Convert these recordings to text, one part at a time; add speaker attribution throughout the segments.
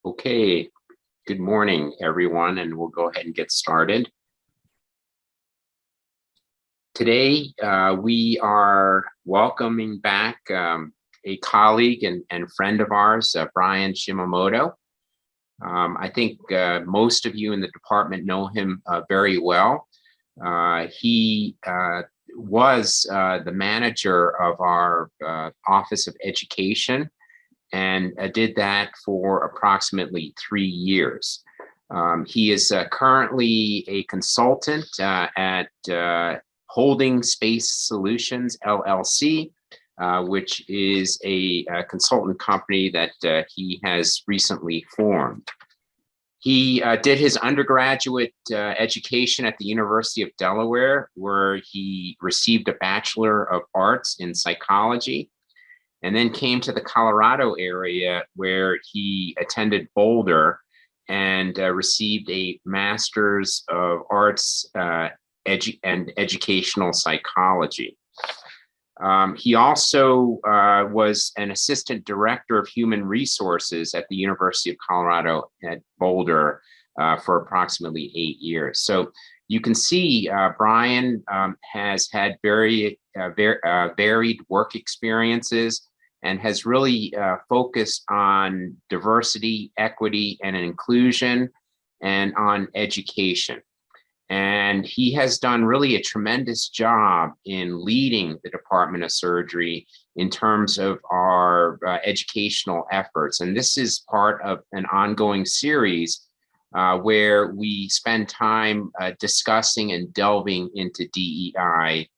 Speaker 1: Okay, good morning, everyone, and we'll go ahead and get started. Today, we are welcoming back a colleague and friend of ours, Brian Shimamoto. I think most of you in the department know him very well. He was the manager of our Office of Education and did that for approximately 3 years. He is currently a consultant at Holding Space Solutions, LLC, which is a consultant company that he has recently formed. He did his undergraduate education at the University of Delaware, where he received a Bachelor of Arts in Psychology, and then came to the Colorado area where he attended Boulder and received a Master's of Arts and Educational Psychology. He also was an assistant director of human resources at the University of Colorado at Boulder for approximately 8 years. So you can see Brian has had very varied work experiences and has really focused on diversity, equity, and inclusion, and on education. And he has done really a tremendous job in leading the Department of Surgery in terms of our educational efforts. And this is part of an ongoing series where we spend time discussing and delving into DEI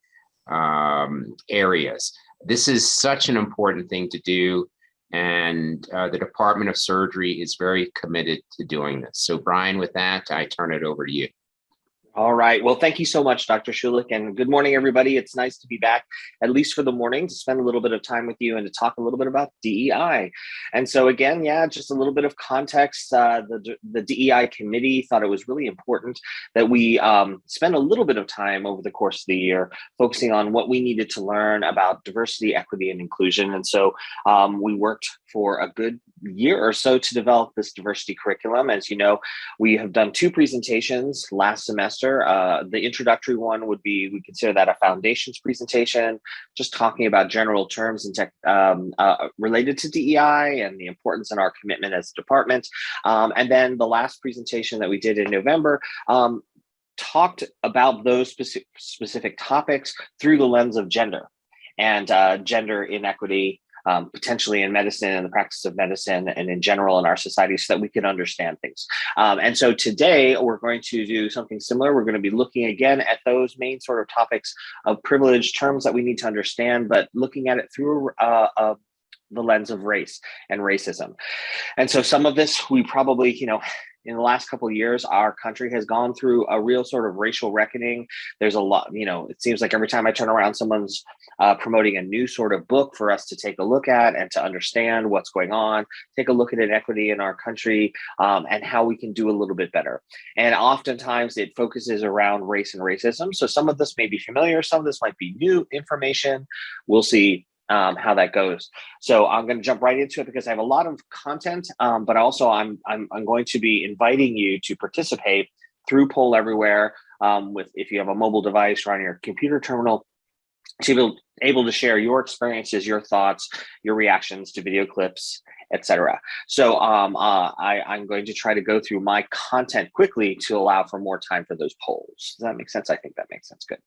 Speaker 1: areas. This is such an important thing to do, and the Department of Surgery is very committed to doing this. So Brian, with that, I turn it over to you.
Speaker 2: All right. Well, thank you so much, Dr. Schulich, and good morning, everybody. It's nice to be back, at least for the morning, to spend a little bit of time with you and to talk a little bit about DEI. And so again, just a little bit of context. The DEI committee thought it was really important that we spend a little bit of time over the course of the year focusing on what we needed to learn about diversity, equity, and inclusion. And so we worked for a good year or so to develop this diversity curriculum. As you know, we have done 2 presentations last semester. The introductory one would be, we consider that a foundations presentation, just talking about general terms and related to DEI and the importance and our commitment as a department. And then the last presentation that we did in November talked about those specific topics through the lens of gender and gender inequity, potentially in medicine and the practice of medicine and in general in our society, so that we can understand things. And so today we're going to do something similar. We're going to be looking again at those main sort of topics of privilege, terms that we need to understand, but looking at it through the lens of race and racism. And so some of this we probably, in the last couple of years, our country has gone through a real sort of racial reckoning. There's a lot, it seems like every time I turn around, someone's promoting a new sort of book for us to take a look at and to understand what's going on, take a look at inequity in our country and how we can do a little bit better. And oftentimes it focuses around race and racism. So some of this may be familiar, some of this might be new information. We'll see how that goes. So I'm going to jump right into it because I have a lot of content, but also I'm going to be inviting you to participate through Poll Everywhere if you have a mobile device or on your computer terminal, to be able to share your experiences, your thoughts, your reactions to video clips, etc. So I'm going to try to go through my content quickly to allow for more time for those polls. Does that make sense? I think that makes sense. Good.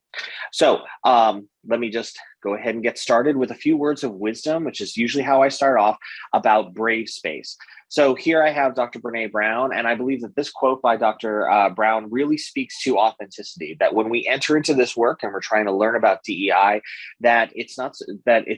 Speaker 2: So let me just go ahead and get started with a few words of wisdom, which is usually how I start off, about brave space. So here I have Dr. Brene Brown, and I believe that this quote by Dr. Brown really speaks to authenticity, that when we enter into this work and we're trying to learn about DEI, that it's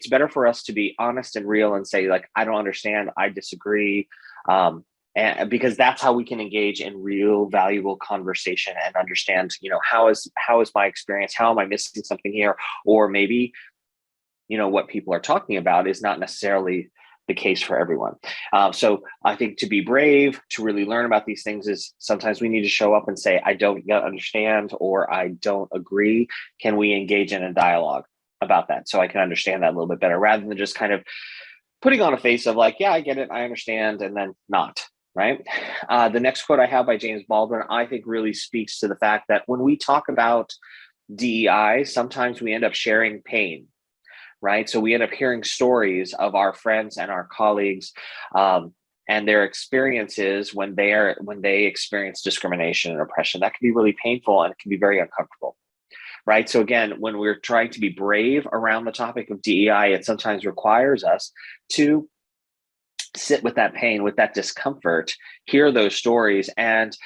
Speaker 2: better for us to be honest and real and say, like, I don't understand, I disagree, and because that's how we can engage in real valuable conversation and understand, how is my experience, how am I missing something here, or maybe, what people are talking about is not necessarily the case for everyone. So I think to be brave, to really learn about these things, is sometimes we need to show up and say, I don't understand, or I don't agree. Can we engage in a dialogue about that so I can understand that a little bit better, rather than just kind of putting on a face of like, yeah, I get it, I understand, and then not right? The next quote I have by James Baldwin, I think really speaks to the fact that when we talk about DEI, sometimes we end up sharing pain, right? So we end up hearing stories of our friends and our colleagues and their experiences when they experience discrimination and oppression. That can be really painful and it can be very uncomfortable, right? So again, when we're trying to be brave around the topic of DEI, it sometimes requires us to sit with that pain, with that discomfort, hear those stories, and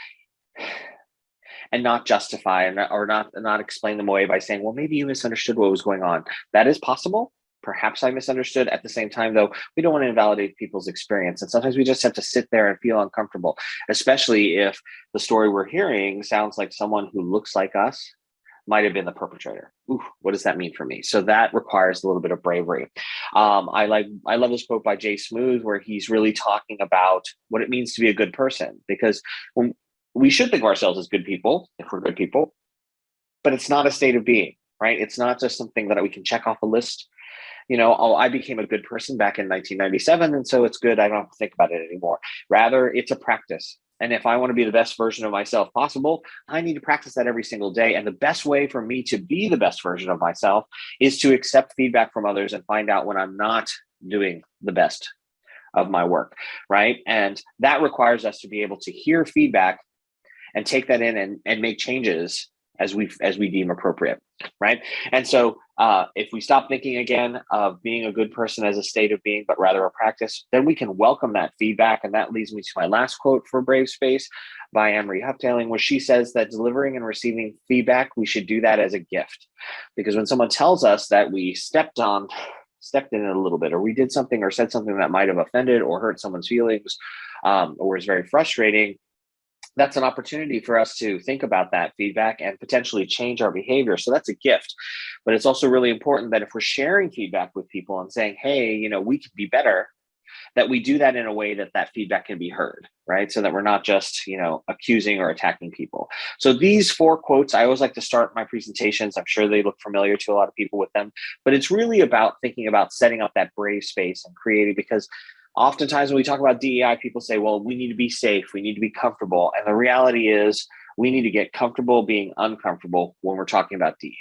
Speaker 2: not justify or not explain them away by saying, well, maybe you misunderstood what was going on. That is possible. Perhaps I misunderstood. At the same time, though, we don't want to invalidate people's experience. And sometimes we just have to sit there and feel uncomfortable, especially if the story we're hearing sounds like someone who looks like us might have been the perpetrator. Ooh, what does that mean for me? So that requires a little bit of bravery. I love this quote by Jay Smooth, where he's really talking about what it means to be a good person, because when we should think of ourselves as good people, if we're good people, but it's not a state of being, right? It's not just something that we can check off a list. Oh, I became a good person back in 1997, and so it's good. I don't have to think about it anymore. Rather, it's a practice. And if I want to be the best version of myself possible, I need to practice that every single day. And the best way for me to be the best version of myself is to accept feedback from others and find out when I'm not doing the best of my work, right? And that requires us to be able to hear feedback and take that in and make changes as we deem appropriate, right? And so if we stop thinking again of being a good person as a state of being, but rather a practice, then we can welcome that feedback. And that leads me to my last quote for Brave Space by Amory Hufftaling, where she says that delivering and receiving feedback, we should do that as a gift. Because when someone tells us that we stepped in it a little bit, or we did something or said something that might have offended or hurt someone's feelings, or is very frustrating, that's an opportunity for us to think about that feedback and potentially change our behavior. So that's a gift. But it's also really important that if we're sharing feedback with people and saying, hey, we could be better, that we do that in a way that that feedback can be heard, right? So that we're not just, accusing or attacking people. So these 4 quotes, I always like to start my presentations. I'm sure they look familiar to a lot of people with them, but it's really about thinking about setting up that brave space and creating, because oftentimes when we talk about DEI, people say, well, we need to be safe, we need to be comfortable. And the reality is we need to get comfortable being uncomfortable when we're talking about DEI.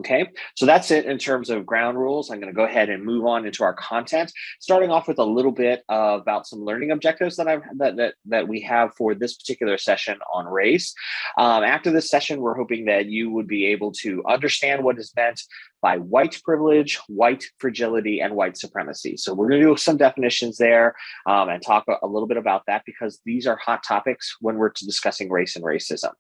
Speaker 2: Okay, so that's it in terms of ground rules. I'm going to go ahead and move on into our content, starting off with a little bit about some learning objectives that we have for this particular session on race. After this session, we're hoping that you would be able to understand what is meant by white privilege, white fragility, and white supremacy. So we're going to do some definitions there and talk a little bit about that, because these are hot topics when we're discussing race and racism.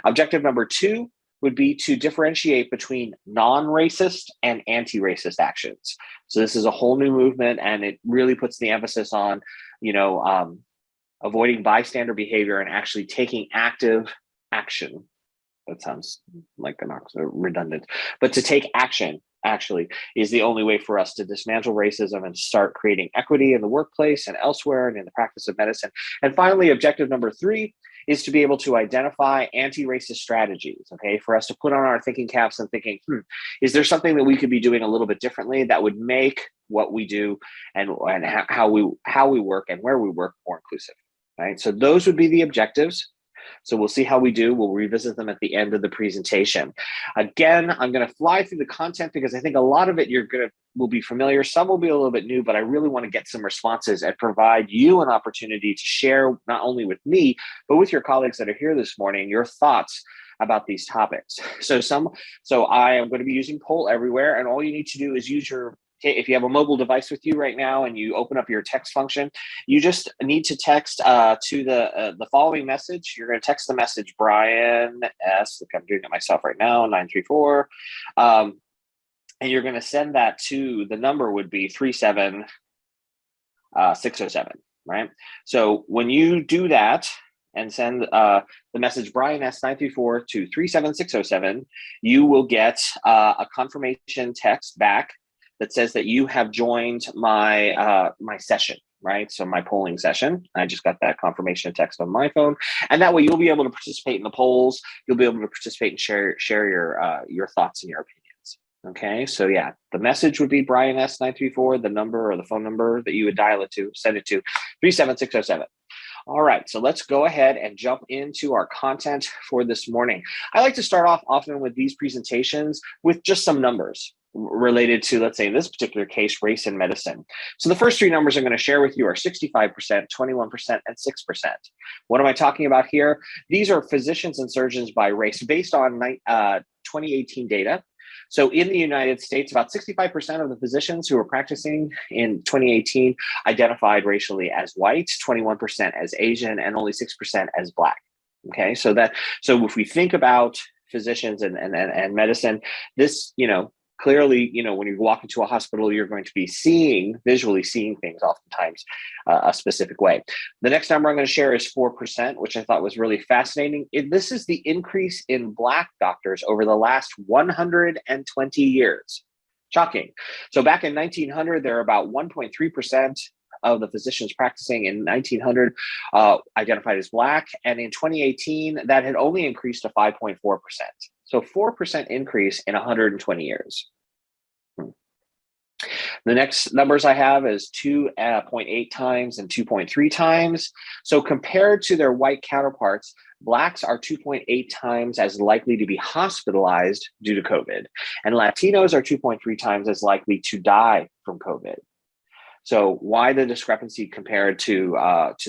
Speaker 2: Objective number 2 would be to differentiate between non-racist and anti-racist actions. So this is a whole new movement, and it really puts the emphasis on, avoiding bystander behavior and actually taking active action. That sounds like redundant, but to take action actually is the only way for us to dismantle racism and start creating equity in the workplace and elsewhere and in the practice of medicine. And finally, objective number 3 is to be able to identify anti-racist strategies, okay, for us to put on our thinking caps and thinking, is there something that we could be doing a little bit differently that would make what we do and how we work and where we work more inclusive, right? So those would be the objectives. So we'll see how we do. We'll revisit them at the end of the presentation. Again, I'm going to fly through the content because I think a lot of it will be familiar. Some will be a little bit new, but I really want to get some responses and provide you an opportunity to share not only with me, but with your colleagues that are here this morning, your thoughts about these topics. So I am going to be using Poll Everywhere, and all you need to do is use if you have a mobile device with you right now and you open up your text function, you just need to text to the following message. You're going to text the message Brian S. Look, I'm doing it myself right now, 934. And you're going to send that to, the number would be 37607, right? So when you do that and send the message Brian S 934 to 37607, you will get a confirmation text back that says that you have joined my my session, right? So my polling session. I just got that confirmation text on my phone, and that way you'll be able to participate in the polls. You'll be able to participate and share your thoughts and your opinions. Okay, so yeah, the message would be Brian S 934. The number or the phone number that you would dial it to, send it to 37607. All right, so let's go ahead and jump into our content for this morning. I like to start off often with these presentations with just some numbers related to, let's say in this particular case, race in medicine. So the first three numbers I'm going to share with you are 65%, 21%, and 6%. What am I talking about here? These are physicians and surgeons by race based on 2018 data. So in the United States, about 65% of the physicians who were practicing in 2018 identified racially as white, 21% as Asian, and only 6% as Black. Okay, so if we think about physicians and medicine, this, clearly, when you walk into a hospital, you're going to be visually seeing things oftentimes a specific way. The next number I'm going to share is 4%, which I thought was really fascinating. This is the increase in Black doctors over the last 120 years. Shocking. So back in 1900, there were about 1.3% of the physicians practicing in 1900 identified as Black. And in 2018, that had only increased to 5.4%. So 4% increase in 120 years. The next numbers I have is 2.8 times and 2.3 times. So compared to their white counterparts, Blacks are 2.8 times as likely to be hospitalized due to COVID. And Latinos are 2.3 times as likely to die from COVID. So why the discrepancy compared to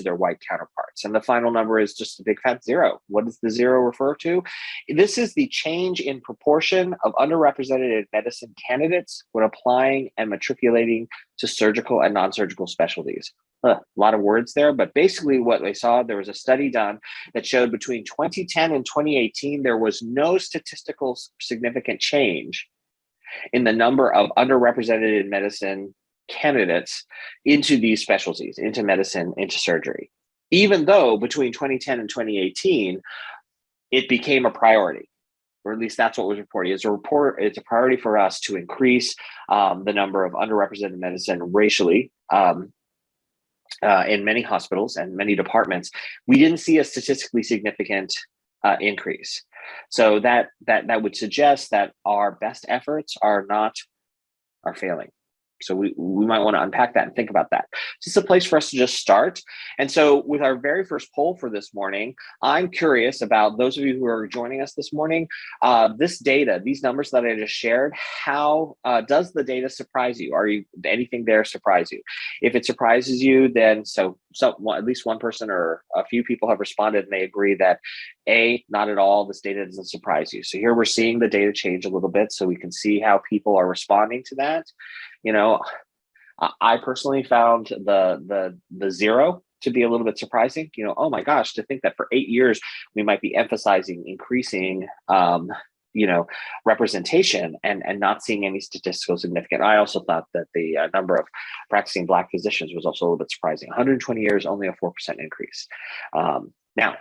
Speaker 2: their white counterparts? And the final number is just a big fat zero. What does the zero refer to? This is the change in proportion of underrepresented medicine candidates when applying and matriculating to surgical and non-surgical specialties. A lot of words there, but basically what they saw, there was a study done that showed between 2010 and 2018, there was no statistical significant change in the number of underrepresented in medicine candidates into these specialties, into medicine, into surgery, even though between 2010 and 2018, it became a priority, or at least that's what was reported. It's a priority for us to increase the number of underrepresented medicine racially in many hospitals and many departments. We didn't see a statistically significant increase. So that would suggest that our best efforts are failing. So we might want to unpack that and think about that. This is a place for us to just start. And so with our very first poll for this morning, I'm curious about those of you who are joining us this morning, this data, these numbers that I just shared, how does the data surprise you? Anything there surprise you? If it surprises you, then at least one person or a few people have responded and they agree that not at all, this data doesn't surprise you. So here we're seeing the data change a little bit so we can see how people are responding to that. I personally found the zero to be a little bit surprising. Oh my gosh, to think that for 8 years we might be emphasizing increasing representation and not seeing any statistical significance. I also thought that the number of practicing Black physicians was also a little bit surprising. 120 years, only a 4% increase. Now,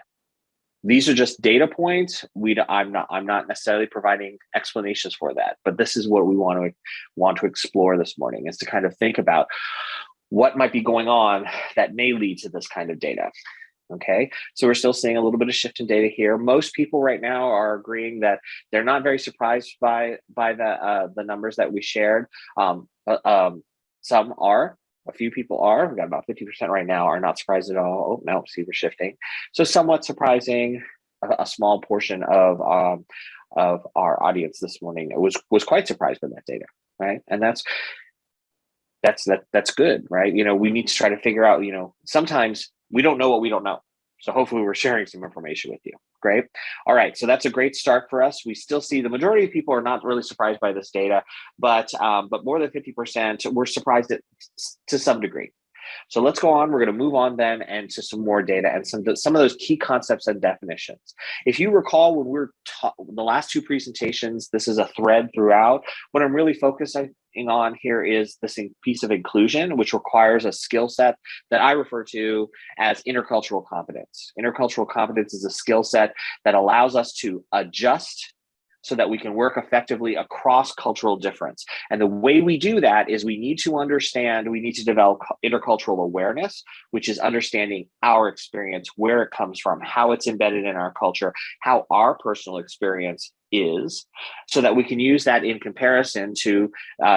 Speaker 2: these are just data points. I'm not necessarily providing explanations for that, but this is what we want to explore this morning, is to kind of think about what might be going on that may lead to this kind of data. Okay, so we're still seeing a little bit of shift in data here. Most people right now are agreeing that they're not very surprised by the numbers that we shared. Some are. A few people are. We've got about 50% right now are not surprised at all. Oh, no, see, we're shifting. So somewhat surprising. A small portion of our audience this morning was quite surprised by that data, right? And that's good, right? We need to try to figure out. Sometimes we don't know what we don't know. So hopefully we're sharing some information with you. Great. All right. So that's a great start for us. We still see the majority of people are not really surprised by this data, but more than 50% were surprised to some degree. So let's go on. We're going to move on then and to some more data and some of those key concepts and definitions. If you recall, when we're the last two presentations, this is a thread throughout. What I'm really focusing on here is this piece of inclusion, which requires a skill set that I refer to as intercultural competence. Intercultural competence is a skill set that allows us to adjust so that we can work effectively across cultural difference. And the way we do that is we need to develop intercultural awareness, which is understanding our experience, where it comes from, how it's embedded in our culture, how our personal experience is, so that we can use that in comparison to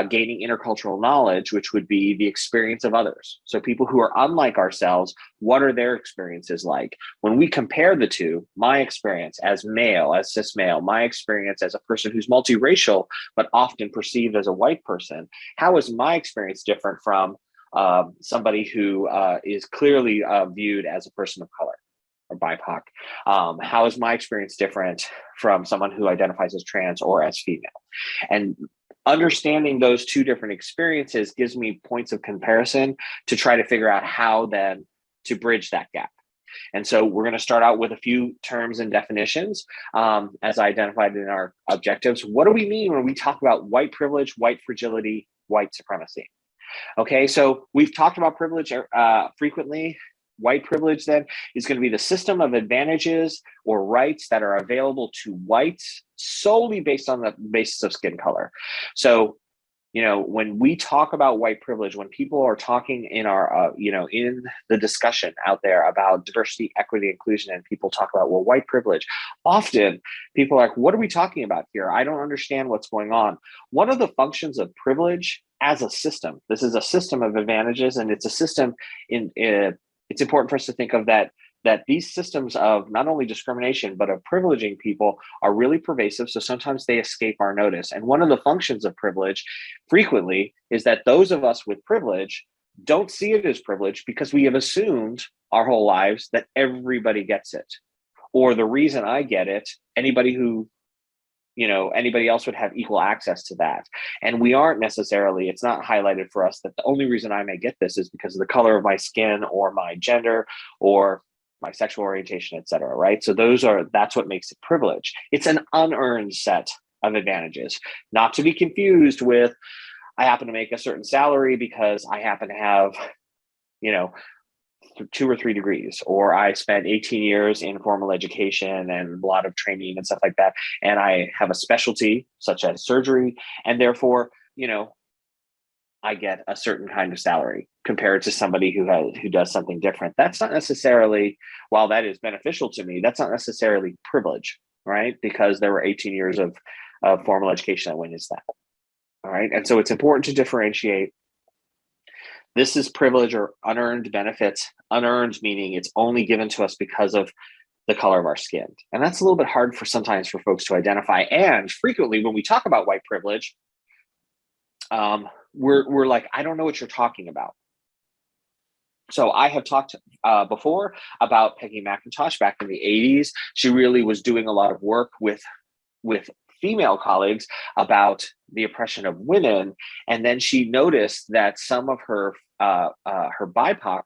Speaker 2: gaining intercultural knowledge, which would be the experience of others. So people who are unlike ourselves, what are their experiences like? When we compare the two, my experience as male, as cis male, my experience as a person who's multiracial, but often perceived as a white person, how is my experience different from somebody who is clearly viewed as a person of color or BIPOC? How is my experience different from someone who identifies as trans or as female? And understanding those two different experiences gives me points of comparison to try to figure out how then to bridge that gap. And so we're going to start out with a few terms and definitions as I identified in our objectives. What do we mean when we talk about white privilege, white fragility, white supremacy? Okay, so we've talked about privilege frequently. White privilege then is going to be the system of advantages or rights that are available to whites solely based on the basis of skin color. So, you know, when we talk about white privilege, when people are talking in our, in the discussion out there about diversity, equity, inclusion, and people talk about, well, white privilege, often people are like, what are we talking about here? I don't understand what's going on. One of the functions of privilege as a system, this is a system of advantages, and it's a system it's important for us to think of that these systems of not only discrimination, but of privileging people are really pervasive. So sometimes they escape our notice. And one of the functions of privilege frequently is that those of us with privilege don't see it as privilege because we have assumed our whole lives that everybody gets it. Or the reason I get it, anybody else would have equal access to that. And we aren't necessarily, it's not highlighted for us that the only reason I may get this is because of the color of my skin or my gender or my sexual orientation, et cetera, right? So that's what makes it privilege. It's an unearned set of advantages, not to be confused with, I happen to make a certain salary because I happen to have, 2 or 3 degrees, or I spent 18 years in formal education and a lot of training and stuff like that. And I have a specialty such as surgery. And therefore, I get a certain kind of salary compared to somebody who does something different. That's not necessarily, while that is beneficial to me, that's not necessarily privilege, right? Because there were 18 years of formal education that went into that. All right. And so it's important to differentiate. This is privilege or unearned benefits. Unearned meaning it's only given to us because of the color of our skin. And that's a little bit hard sometimes for folks to identify. And frequently when we talk about white privilege, we're like, I don't know what you're talking about. So I have talked before about Peggy McIntosh back in the 80s. She really was doing a lot of work with female colleagues about the oppression of women. And then she noticed that some of her BIPOC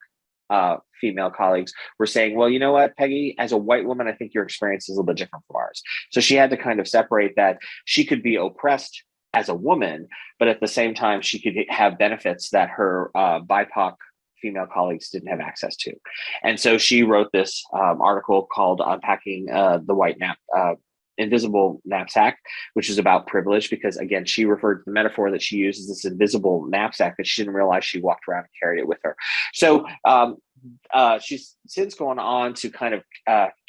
Speaker 2: female colleagues were saying, well, you know what, Peggy, as a white woman, I think your experience is a little bit different from ours. So she had to kind of separate that she could be oppressed as a woman, but at the same time, she could have benefits that her BIPOC female colleagues didn't have access to. And so she wrote this article called Unpacking the White Invisible Knapsack, which is about privilege, because again, she referred to the metaphor that she uses, this invisible knapsack that she didn't realize she walked around and carried it with her. So she's since gone on to kind of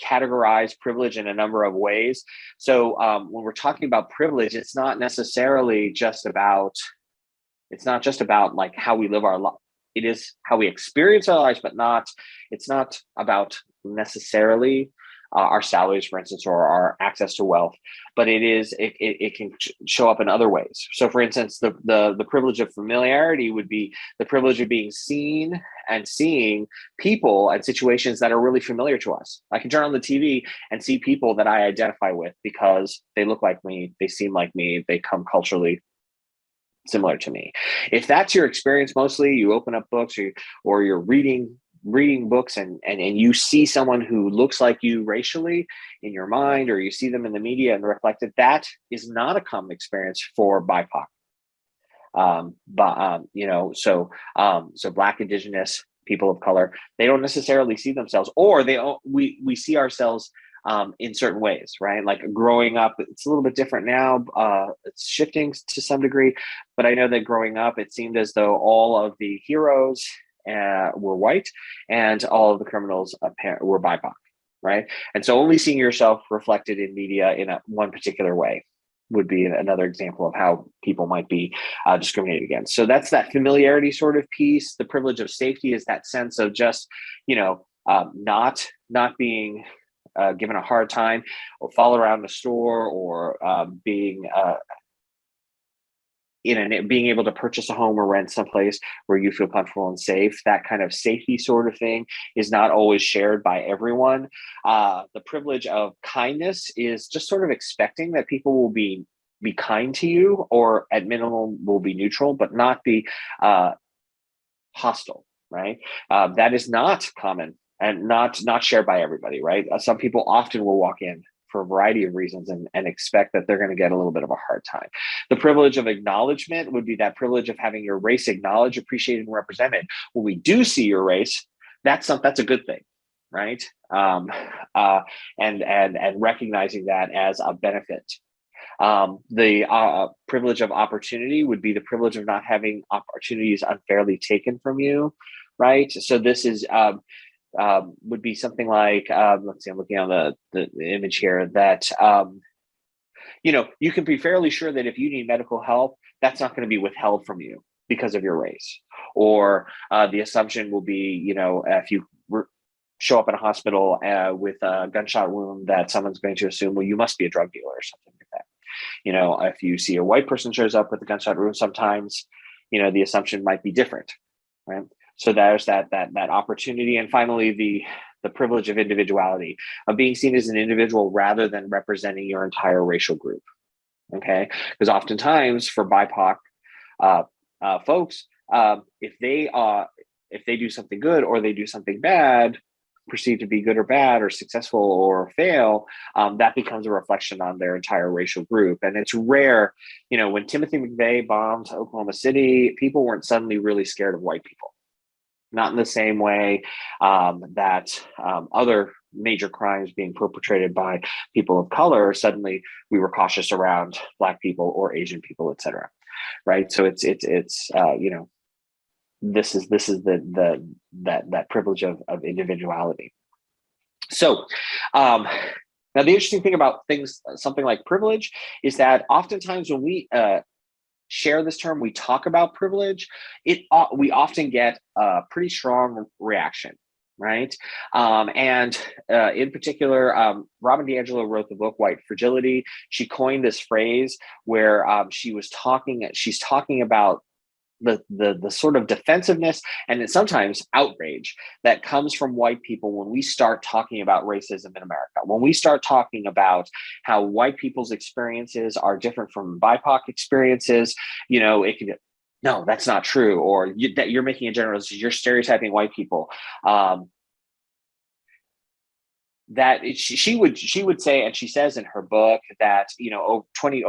Speaker 2: categorize privilege in a number of ways. So when we're talking about privilege, it's not just about like how we live our life. It is how we experience our lives, but it's not about necessarily our salaries, for instance, or our access to wealth, but it can show up in other ways. So for instance, the privilege of familiarity would be the privilege of being seen and seeing people and situations that are really familiar to us. I can turn on the TV and see people that I identify with because they look like me, they seem like me, they come culturally similar to me. If that's your experience, mostly you open up books or you're reading books and you see someone who looks like you racially in your mind, or you see them in the media and reflected, that is not a common experience for BIPOC. So Black, Indigenous, people of color, they don't necessarily see themselves, or we see ourselves in certain ways, right? Like growing up, it's a little bit different now. It's shifting to some degree, but I know that growing up, it seemed as though all of the heroes were white and all of the criminals were BIPOC. right? And so only seeing yourself reflected in media in one particular way would be another example of how people might be discriminated against. So that's that familiarity sort of piece. The privilege of safety is that sense of just, not being given a hard time or fall around the store, or being being able to purchase a home or rent someplace where you feel comfortable and safe. That kind of safety sort of thing is not always shared by everyone. The privilege of kindness is just sort of expecting that people will be kind to you, or at minimum will be neutral, but not be hostile, right? That is not common and not shared by everybody, right? Some people often will walk in for a variety of reasons and expect that they're going to get a little bit of a hard time. The privilege of acknowledgement would be that privilege of having your race acknowledged, appreciated, and represented. When we do see your race, that's a good thing, right? And recognizing that as a benefit. The privilege of opportunity would be the privilege of not having opportunities unfairly taken from you, right? So this is would be something like, let's see, I'm looking on the image here, that you can be fairly sure that if you need medical help, that's not going to be withheld from you because of your race. Or the assumption will be, if you show up in a hospital with a gunshot wound, that someone's going to assume, well, you must be a drug dealer or something like that. If you see a white person shows up with a gunshot wound, sometimes, the assumption might be different, right? So there's that opportunity. And finally, the privilege of individuality, of being seen as an individual rather than representing your entire racial group. Okay, because oftentimes for BIPOC folks, if they do something good or they do something bad, perceived to be good or bad or successful or fail, that becomes a reflection on their entire racial group. And it's rare, when Timothy McVeigh bombed Oklahoma City, people weren't suddenly really scared of white people. Not in the same way that other major crimes being perpetrated by people of color, suddenly we were cautious around Black people or Asian people, et cetera. Right. So it's this is that privilege of individuality. So now the interesting thing about something like privilege is that oftentimes when we share this term, we talk about privilege, we often get a pretty strong reaction, right? And in particular, Robin DiAngelo wrote the book White Fragility. She coined this phrase where she's talking about the sort of defensiveness and then sometimes outrage that comes from white people when we start talking about racism in America. When we start talking about how white people's experiences are different from BIPOC experiences, it can, no, that's not true, or that you're making a generalization, you're stereotyping white people. She would say, and she says in her book that 20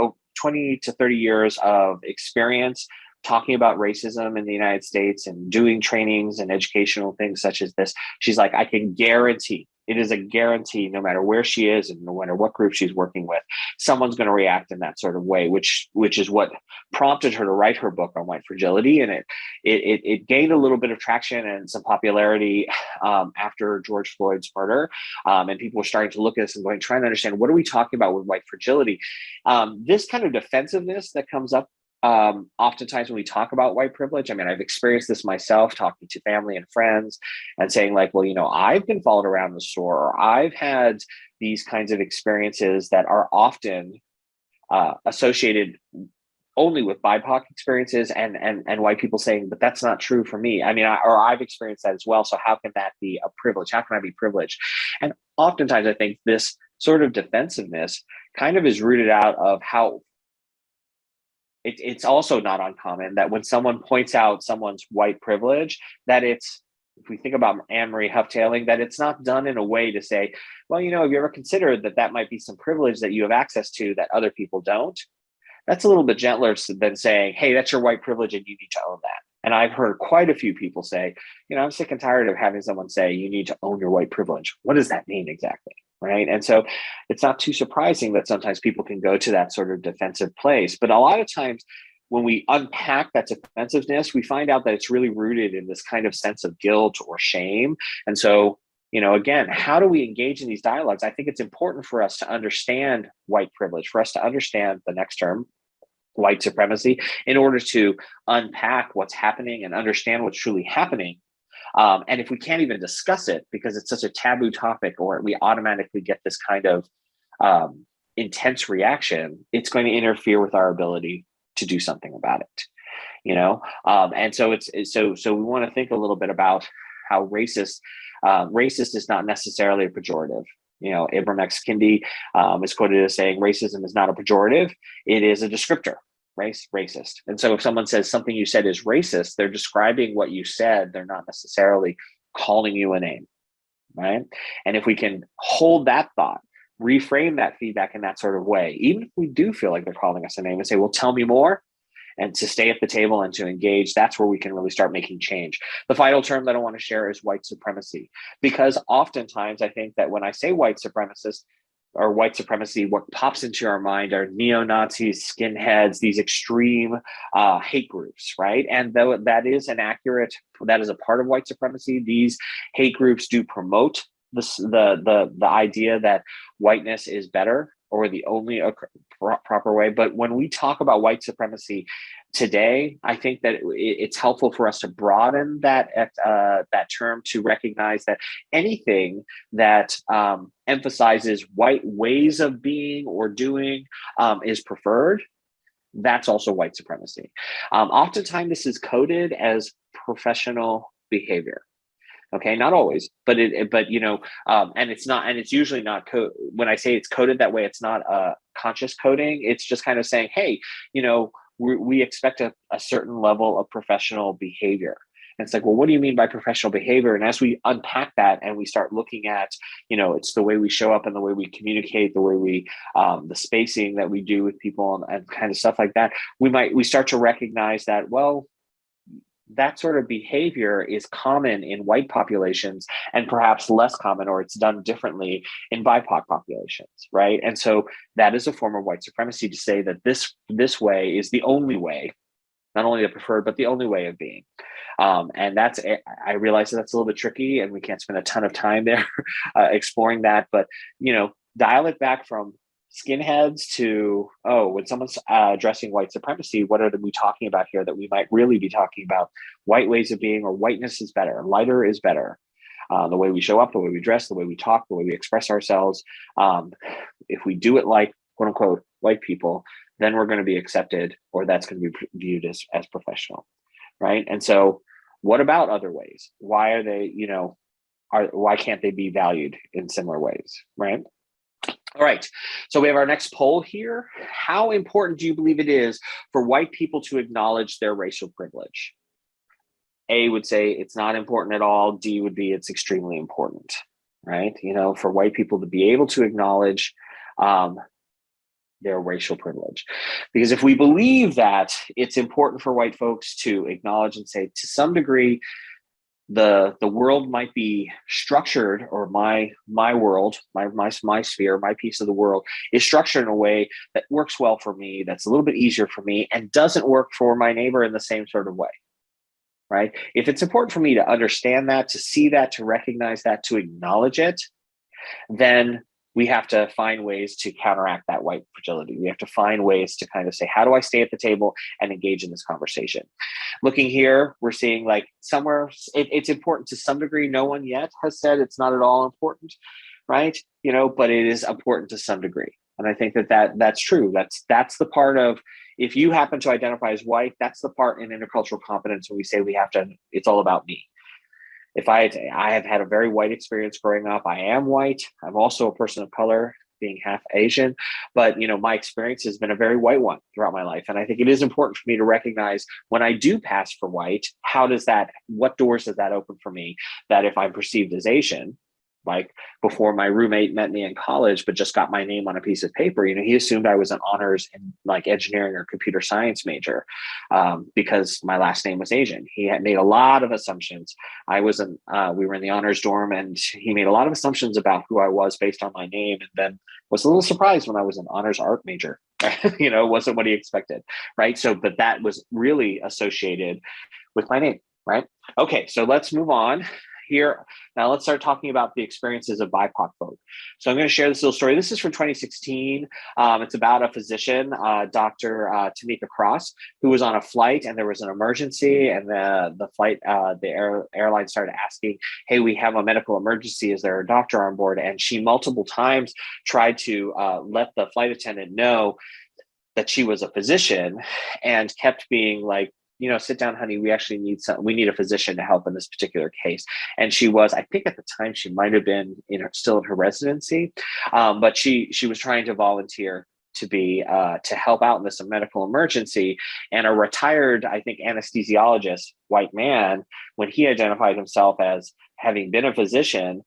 Speaker 2: to 30 years of experience talking about racism in the United States and doing trainings and educational things such as this, she's like, I can guarantee, it is a guarantee, no matter where she is and no matter what group she's working with, someone's going to react in that sort of way, which is what prompted her to write her book on white fragility. And it gained a little bit of traction and some popularity after George Floyd's murder. And people were starting to look at this and trying to understand, what are we talking about with white fragility? This kind of defensiveness that comes up oftentimes when we talk about white privilege. I mean, I've experienced this myself, talking to family and friends and saying like, well, I've been followed around the store, or I've had these kinds of experiences that are often associated only with BIPOC experiences, and white people saying, but that's not true for me. I mean, I've experienced that as well. So how can that be a privilege? How can I be privileged? And oftentimes I think this sort of defensiveness kind of is rooted out of how it's also not uncommon that when someone points out someone's white privilege, that it's, if we think about Anne-Marie Huff-Tailing, that it's not done in a way to say, well, have you ever considered that might be some privilege that you have access to that other people don't? That's a little bit gentler than saying, hey, that's your white privilege and you need to own that. And I've heard quite a few people say, I'm sick and tired of having someone say, you need to own your white privilege. What does that mean exactly? Right. And so it's not too surprising that sometimes people can go to that sort of defensive place. But a lot of times when we unpack that defensiveness, we find out that it's really rooted in this kind of sense of guilt or shame. And so, again, how do we engage in these dialogues? I think it's important for us to understand white privilege, for us to understand the next term, white supremacy, in order to unpack what's happening and understand what's truly happening. And if we can't even discuss it because it's such a taboo topic, or we automatically get this kind of intense reaction, it's going to interfere with our ability to do something about it. And so so we want to think a little bit about how racist is not necessarily a pejorative. Ibram X. Kendi is quoted as saying, racism is not a pejorative, it is a descriptor. Racist. And so if someone says something you said is racist, they're describing what you said. They're not necessarily calling you a name, right? And if we can hold that thought, reframe that feedback in that sort of way, even if we do feel like they're calling us a name, and say, well, tell me more, and to stay at the table and to engage, that's where we can really start making change. The final term that I want to share is white supremacy, because oftentimes I think that when I say white supremacist, or white supremacy, what pops into our mind are neo-Nazis, skinheads, these extreme hate groups, right? And though that is a part of white supremacy, these hate groups do promote the idea that whiteness is better, or the only proper way. But when we talk about white supremacy today, I think that it's helpful for us to broaden that term to recognize that anything that emphasizes white ways of being or doing is preferred. That's also white supremacy. Oftentimes, this is coded as professional behavior. Okay, not always, but and it's usually not when I say it's coded that way, it's not a conscious coding. It's just kind of saying, hey, we expect a certain level of professional behavior. And it's like, well, what do you mean by professional behavior? And as we unpack that and we start looking at, it's the way we show up and the way we communicate, the way we, the spacing that we do with people and kind of stuff like that, we start to recognize that, well, that sort of behavior is common in white populations and perhaps less common, or it's done differently in BIPOC populations, right? And so that is a form of white supremacy, to say that this way is the only way, not only the preferred, but the only way of being. And I realize that's a little bit tricky and we can't spend a ton of time there exploring that, but, dial it back from skinheads to, when someone's addressing white supremacy, what are we talking about here that we might really be talking about? White ways of being, or whiteness is better, lighter is better. The way we show up, the way we dress, the way we talk, the way we express ourselves. If we do it like, quote unquote, white people, then we're going to be accepted, or that's going to be viewed as professional, right? And so what about other ways? Why are they, why can't they be valued in similar ways, right? All right, so we have our next poll here. How important do you believe it is for white people to acknowledge their racial privilege? A would say it's not important at all. D would be it's extremely important, right? For white people to be able to acknowledge their racial privilege. Because if we believe that it's important for white folks to acknowledge and say, to some degree, the world might be structured, or my world, my sphere, my piece of the world is structured in a way that works well for me, that's a little bit easier for me, and doesn't work for my neighbor in the same sort of way, right? If it's important for me to understand that, to see that, to recognize that, to acknowledge it, then we have to find ways to counteract that white fragility. We have to find ways to kind of say, how do I stay at the table and engage in this conversation? Looking here, we're seeing like somewhere it's important to some degree. No one yet has said it's not at all important, right? But it is important to some degree. And I think that's true. That's the part of, if you happen to identify as white, that's the part in intercultural competence when we say it's all about me. If I have had a very white experience growing up, I am white. I'm also a person of color, being half Asian, but my experience has been a very white one throughout my life. And I think it is important for me to recognize when I do pass for white, what doors does that open for me? That if I'm perceived as Asian, like before my roommate met me in college, but just got my name on a piece of paper, he assumed I was an honors in like engineering or computer science major because my last name was Asian. He had made a lot of assumptions. We were in the honors dorm, and he made a lot of assumptions about who I was based on my name, and then was a little surprised when I was an honors art major. Wasn't what he expected, right? So, but that was really associated with my name, right? Okay, so let's move on. here, now let's start talking about the experiences of BIPOC folk. So I'm going to share this little story. This is from 2016. It's about a physician, Dr. Tamika Cross, who was on a flight and there was an emergency, and the flight, airline started asking, hey, we have a medical emergency. Is there a doctor on board? And she multiple times tried to let the flight attendant know that she was a physician, and kept being like, sit down, honey. We actually need a physician to help in this particular case. And she was, I think at the time she might have been still in her residency, but she was trying to volunteer to be to help out in this medical emergency. And a retired, I think, anesthesiologist, white man, when he identified himself as having been a physician,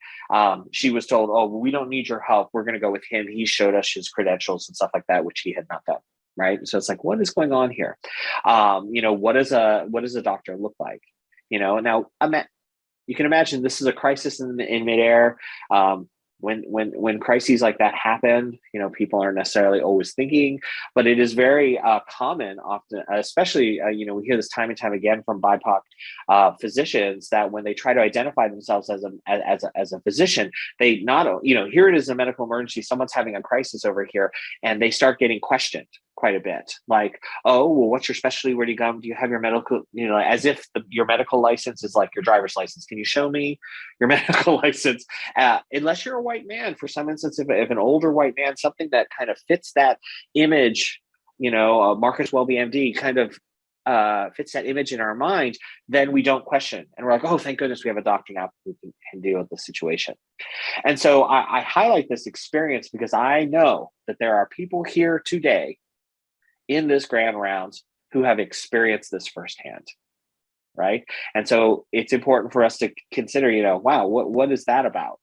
Speaker 2: she was told, oh, we don't need your help. We're going to go with him. He showed us his credentials and stuff like that, which he had not done. Right. So it's like, what is going on here? What does a doctor look like? Now you can imagine this is a crisis in midair. When crises like that happen, people aren't necessarily always thinking, but it is very common often, especially, we hear this time and time again from BIPOC physicians, that when they try to identify themselves as a physician, they here it is a medical emergency, someone's having a crisis over here, and they start getting questioned quite a bit, like, oh, well, what's your specialty? Where do you go? Do you have your medical, as if your medical license is like your driver's license. Can you show me your medical license? Unless you're a white man, for some instance, if an older white man, something that kind of fits that image, Marcus Welby, MD, kind of fits that image in our mind, then we don't question. And we're like, oh, thank goodness we have a doctor now who can deal with the situation. And so I highlight this experience because I know that there are people here today in this grand rounds who have experienced this firsthand, right? And so it's important for us to consider, wow, what is that about?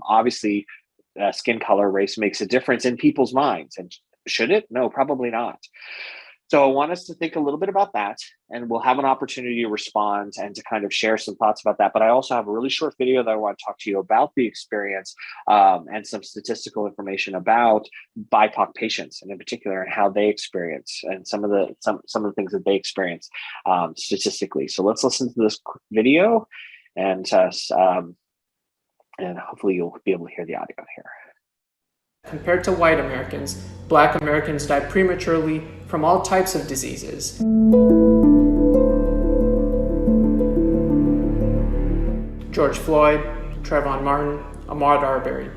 Speaker 2: Obviously, skin color, race makes a difference in people's minds. And should it? No, probably not. So I want us to think a little bit about that, and we'll have an opportunity to respond and to kind of share some thoughts about that. But I also have a really short video that I want to talk to you about the experience and some statistical information about BIPOC patients, and in particular, and how they experience and some of the things that they experience statistically. So let's listen to this quick video, and hopefully you'll be able to hear the audio here.
Speaker 3: Compared to white Americans, Black Americans die prematurely from all types of diseases. George Floyd, Trayvon Martin, Ahmaud Arbery.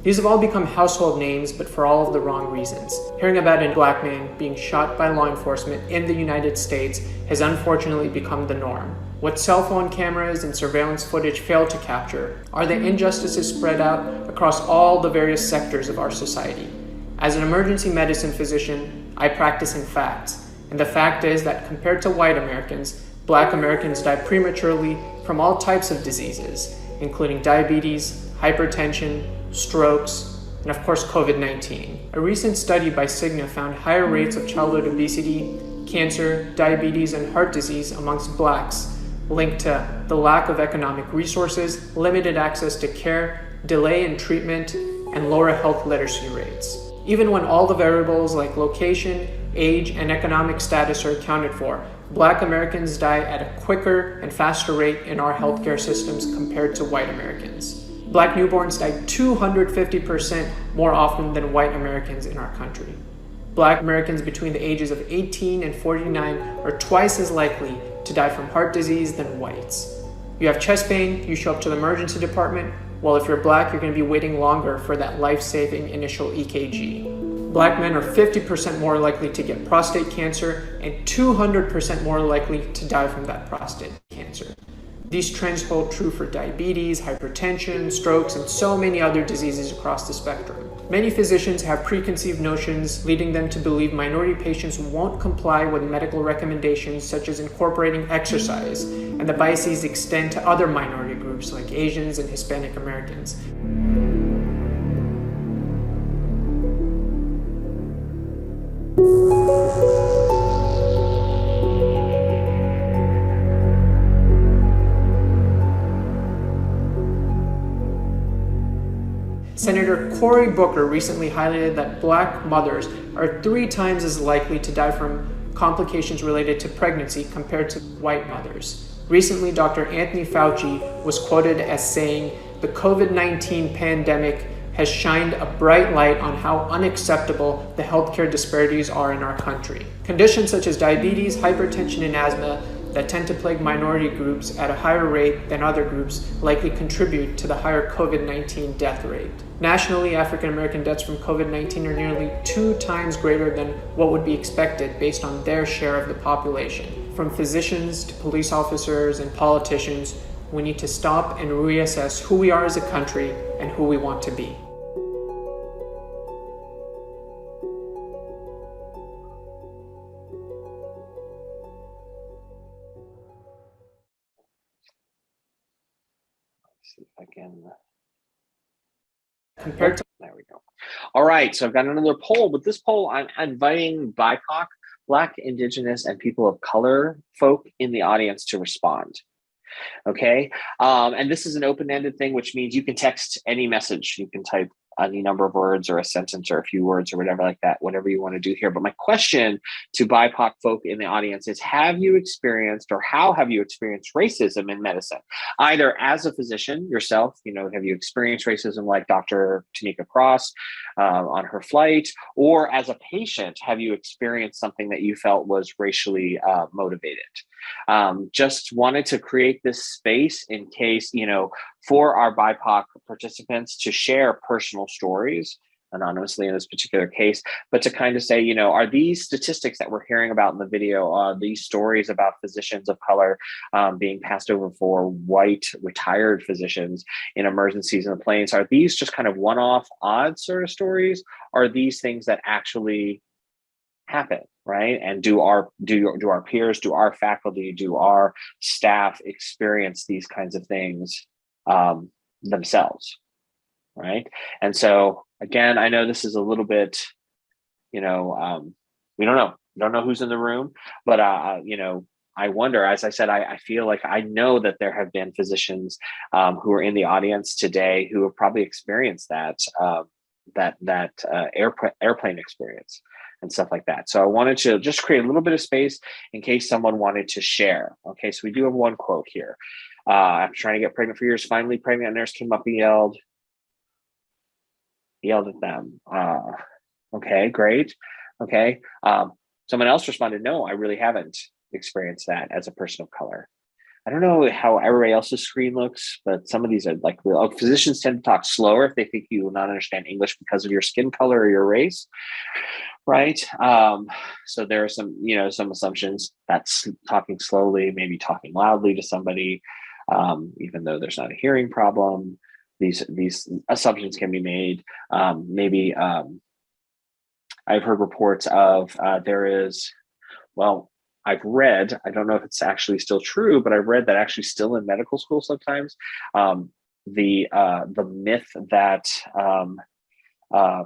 Speaker 3: These have all become household names, but for all of the wrong reasons. Hearing about a Black man being shot by law enforcement in the United States has unfortunately become the norm. What cell phone cameras and surveillance footage fail to capture are the injustices spread out across all the various sectors of our society. As an emergency medicine physician, I practice in facts, and the fact is that compared to white Americans, Black Americans die prematurely from all types of diseases, including diabetes, hypertension, strokes, and of course COVID-19. A recent study by Cigna found higher rates of childhood obesity, cancer, diabetes, and heart disease amongst Blacks, linked to the lack of economic resources, limited access to care, delay in treatment, and lower health literacy rates. Even when all the variables like location, age, and economic status are accounted for, Black Americans die at a quicker and faster rate in our healthcare systems compared to white Americans. Black newborns die 250% more often than white Americans in our country. Black Americans between the ages of 18 and 49 are twice as likely to die from heart disease than whites. You have chest pain, you show up to the emergency department. Well, if you're Black, you're going to be waiting longer for that life-saving initial EKG. Black men are 50% more likely to get prostate cancer and 200% more likely to die from that prostate cancer. These trends hold true for diabetes, hypertension, strokes, and so many other diseases across the spectrum. Many physicians have preconceived notions leading them to believe minority patients won't comply with medical recommendations such as incorporating exercise, and the biases extend to other minority groups like Asians and Hispanic Americans. Senator Cory Booker recently highlighted that Black mothers are 3 times as likely to die from complications related to pregnancy compared to white mothers. Recently, Dr. Anthony Fauci was quoted as saying, "The COVID-19 pandemic has shined a bright light on how unacceptable the healthcare disparities are in our country." Conditions such as diabetes, hypertension, and asthma that tend to plague minority groups at a higher rate than other groups likely contribute to the higher COVID-19 death rate. Nationally, African American deaths from COVID-19 are nearly 2 times greater than what would be expected based on their share of the population. From physicians to police officers and politicians, we need to stop and reassess who we are as a country and who we want to be.
Speaker 2: See if I can.
Speaker 3: Compared to
Speaker 2: There we go. All right, so I've got another poll. With this poll, I'm inviting BIPOC, Black, Indigenous, and people of color folk in the audience to respond. Okay, and this is an open-ended thing, which means you can text any message. You can type any number of words or a sentence or a few words or whatever like that, whatever you want to do here. But my question to BIPOC folk in the audience is, have you experienced or how have you experienced racism in medicine? Either as a physician yourself, have you experienced racism like Dr. Tanika Cross on her flight, or as a patient, have you experienced something that you felt was racially motivated? Just wanted to create this space in case, for our BIPOC participants to share personal stories anonymously in this particular case, but to kind of say, are these statistics that we're hearing about in the video, these stories about physicians of color being passed over for white retired physicians in emergencies in the planes, are these just kind of one-off odd sort of stories? Are these things that actually happen, right? And do our peers, do our faculty, do our staff experience these kinds of things themselves, right? And so again, I know this is a little bit, we don't know who's in the room, but I wonder, as I said, I feel like I know that there have been physicians who are in the audience today who have probably experienced that airplane experience and stuff like that. So I wanted to just create a little bit of space in case someone wanted to share. Okay, so we do have one quote here. After trying to get pregnant for years, finally pregnant nurse came up and yelled at them. Okay, great. Okay. Someone else responded, no, I really haven't experienced that as a person of color. I don't know how everybody else's screen looks, but some of these are like, physicians tend to talk slower if they think you will not understand English because of your skin color or your race, right? So there are some assumptions that's talking slowly, maybe talking loudly to somebody, even though there's not a hearing problem. These assumptions can be made. Maybe I've heard reports of I've read, I don't know if it's actually still true, but I've read that actually still in medical school sometimes, the myth that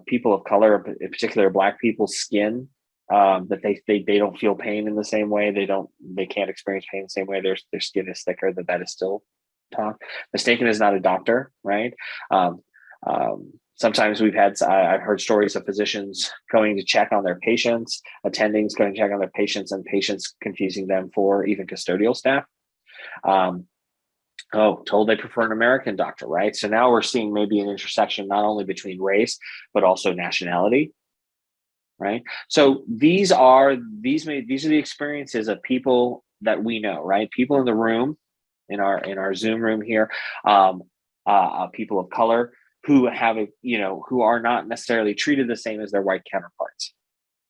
Speaker 2: people of color, in particular Black people's skin, that they don't feel pain in the same way, they can't experience pain the same way, their skin is thicker, that is still talk. Mistaken is not a doctor, right? Sometimes I've heard stories of physicians going to check on their patients, attendings going to check on their patients, and patients confusing them for even custodial staff. Told they prefer an American doctor, right? So now we're seeing maybe an intersection not only between race, but also nationality, right? So these are the experiences of people that we know, right? People in the room, in our Zoom room here, people of color who have who are not necessarily treated the same as their white counterparts,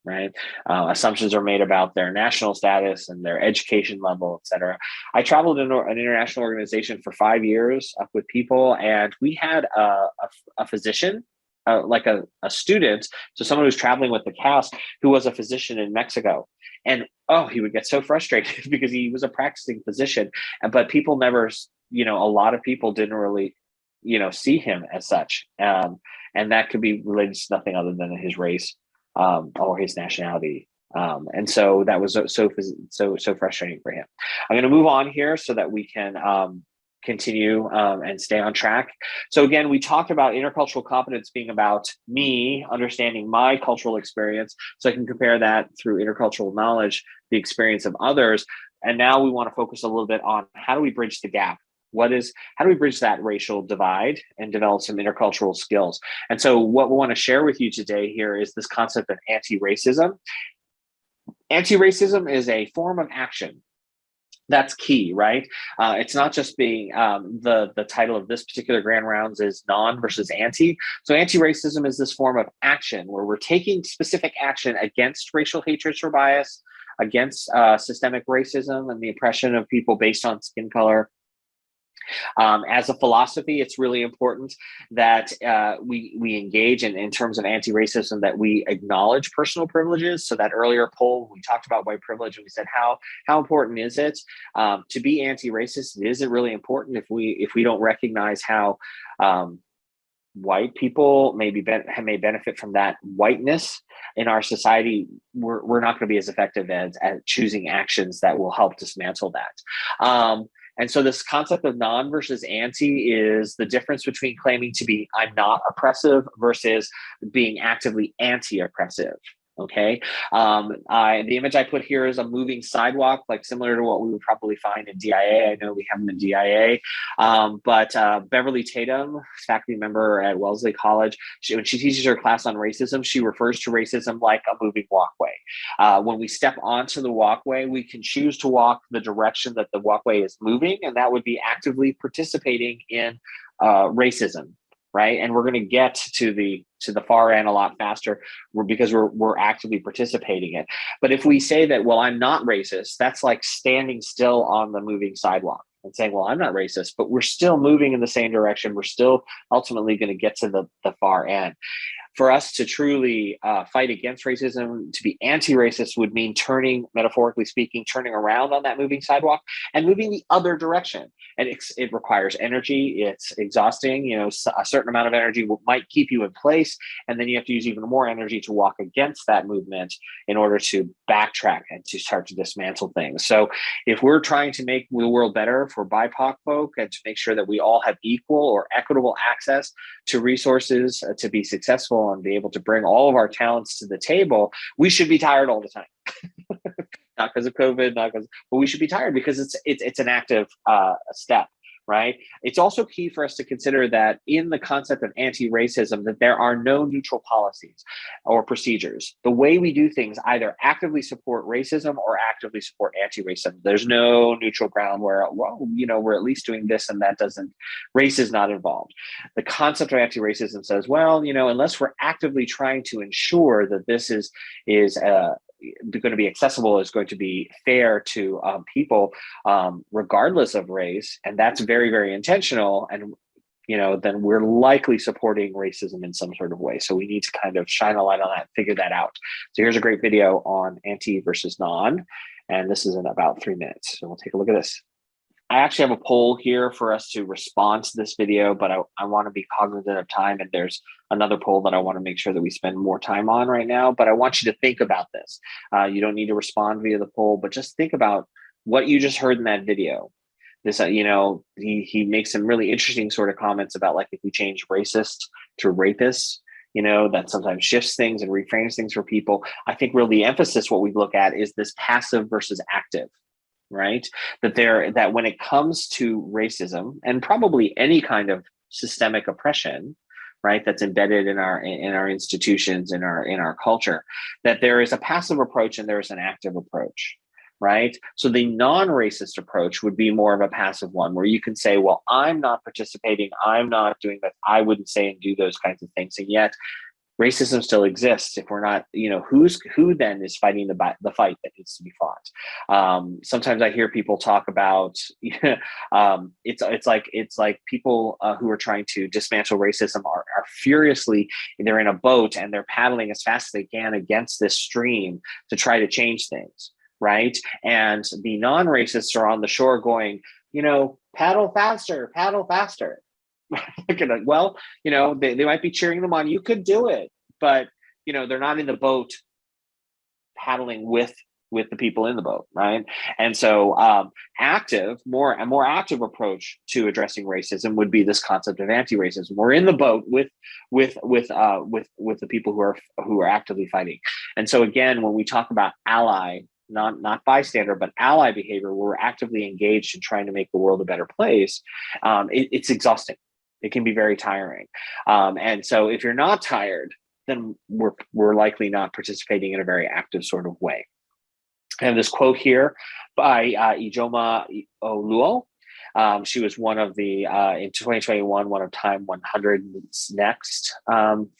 Speaker 2: right? Assumptions are made about their national status and their education level, et cetera. I traveled in an international organization for 5 years with people, and we had a physician, like a student, so someone who's traveling with the cast, who was a physician in Mexico. And he would get so frustrated because he was a practicing physician, but people never, a lot of people didn't really, see him as such. And that could be related to nothing other than his race or his nationality. And so that was so frustrating for him. I'm going to move on here so that we can continue and stay on track. So again, we talked about intercultural competence being about me understanding my cultural experience, so I can compare that through intercultural knowledge, the experience of others. And now we want to focus a little bit on how do we bridge the gap? How do we bridge that racial divide and develop some intercultural skills? And so what we want to share with you today here is this concept of anti-racism. Anti-racism is a form of action. That's key, right? It's not just being the title of this particular grand rounds is non versus anti. So anti-racism is this form of action where we're taking specific action against racial hatred or bias, against systemic racism and the oppression of people based on skin color. As a philosophy, it's really important that we engage in terms of anti-racism, that we acknowledge personal privileges. So that earlier poll, we talked about white privilege, and we said how important is it to be anti-racist? It isn't really important if we don't recognize how white people may benefit from that whiteness in our society. We're not going to be as effective at choosing actions that will help dismantle that. And so this concept of non versus anti is the difference between claiming to be I'm not oppressive versus being actively anti-oppressive. Okay. The image I put here is a moving sidewalk, like similar to what we would probably find in DIA. I know we have them in DIA, but Beverly Tatum, faculty member at Wellesley College, when she teaches her class on racism, she refers to racism like a moving walkway. When we step onto the walkway, we can choose to walk the direction that the walkway is moving, and that would be actively participating in racism. Right. And we're going to get to the far end a lot faster because we're actively participating in it. But if we say that, well, I'm not racist, that's like standing still on the moving sidewalk and saying, well, I'm not racist, but we're still moving in the same direction. We're still ultimately going to get to the far end. For us to truly fight against racism, to be anti-racist would mean metaphorically speaking, turning around on that moving sidewalk and moving the other direction. And it requires energy. It's exhausting. A certain amount of energy might keep you in place, and then you have to use even more energy to walk against that movement in order to backtrack and to start to dismantle things. So if we're trying to make the world better for BIPOC folk and to make sure that we all have equal or equitable access to resources to be successful and be able to bring all of our talents to the table, we should be tired all the time. Not because of COVID, but we should be tired because it's an active step, right? It's also key for us to consider that in the concept of anti-racism, that there are no neutral policies or procedures. The way we do things either actively support racism or actively support anti-racism. There's no neutral ground where, well, we're at least doing this and that doesn't, race is not involved. The concept of anti-racism says, well, unless we're actively trying to ensure that this is going to be accessible, is going to be fair to people regardless of race, and that's very, very intentional, and then we're likely supporting racism in some sort of way. So we need to kind of shine a light on that, figure that out. So here's a great video on anti versus non, and this is in about 3 minutes. So we'll take a look at this. I actually have a poll here for us to respond to this video, but I want to be cognizant of time, and there's another poll that I want to make sure that we spend more time on right now, but I want you to think about this. You don't need to respond via the poll, but just think about what you just heard in that video. This, he makes some really interesting sort of comments about, like, if we change racist to rapist, that sometimes shifts things and reframes things for people. I think really the emphasis, what we look at is this passive versus active. Right? That when it comes to racism and probably any kind of systemic oppression, right, that's embedded in our institutions, in our culture, that there is a passive approach and there is an active approach, right? So the non-racist approach would be more of a passive one, where you can say, well, I'm not participating, I'm not doing that, I wouldn't say and do those kinds of things, and yet racism still exists. If we're not, who then is fighting the fight that needs to be fought? Sometimes I hear people talk about, it's like people who are trying to dismantle racism are furiously, they're in a boat and they're paddling as fast as they can against this stream to try to change things, right? And the non-racists are on the shore going, paddle faster, paddle faster. Well, they might be cheering them on. You could do it, but they're not in the boat paddling with the people in the boat, right? And so, a more active approach to addressing racism would be this concept of anti-racism. We're in the boat with the people who are actively fighting. And so, again, when we talk about ally not bystander, but ally behavior, where we're actively engaged in trying to make the world a better place, it's exhausting. It can be very tiring. And so if you're not tired, then we're likely not participating in a very active sort of way. I have this quote here by Ijoma Oluo. She was one of the, in 2021, one of Time 100's Next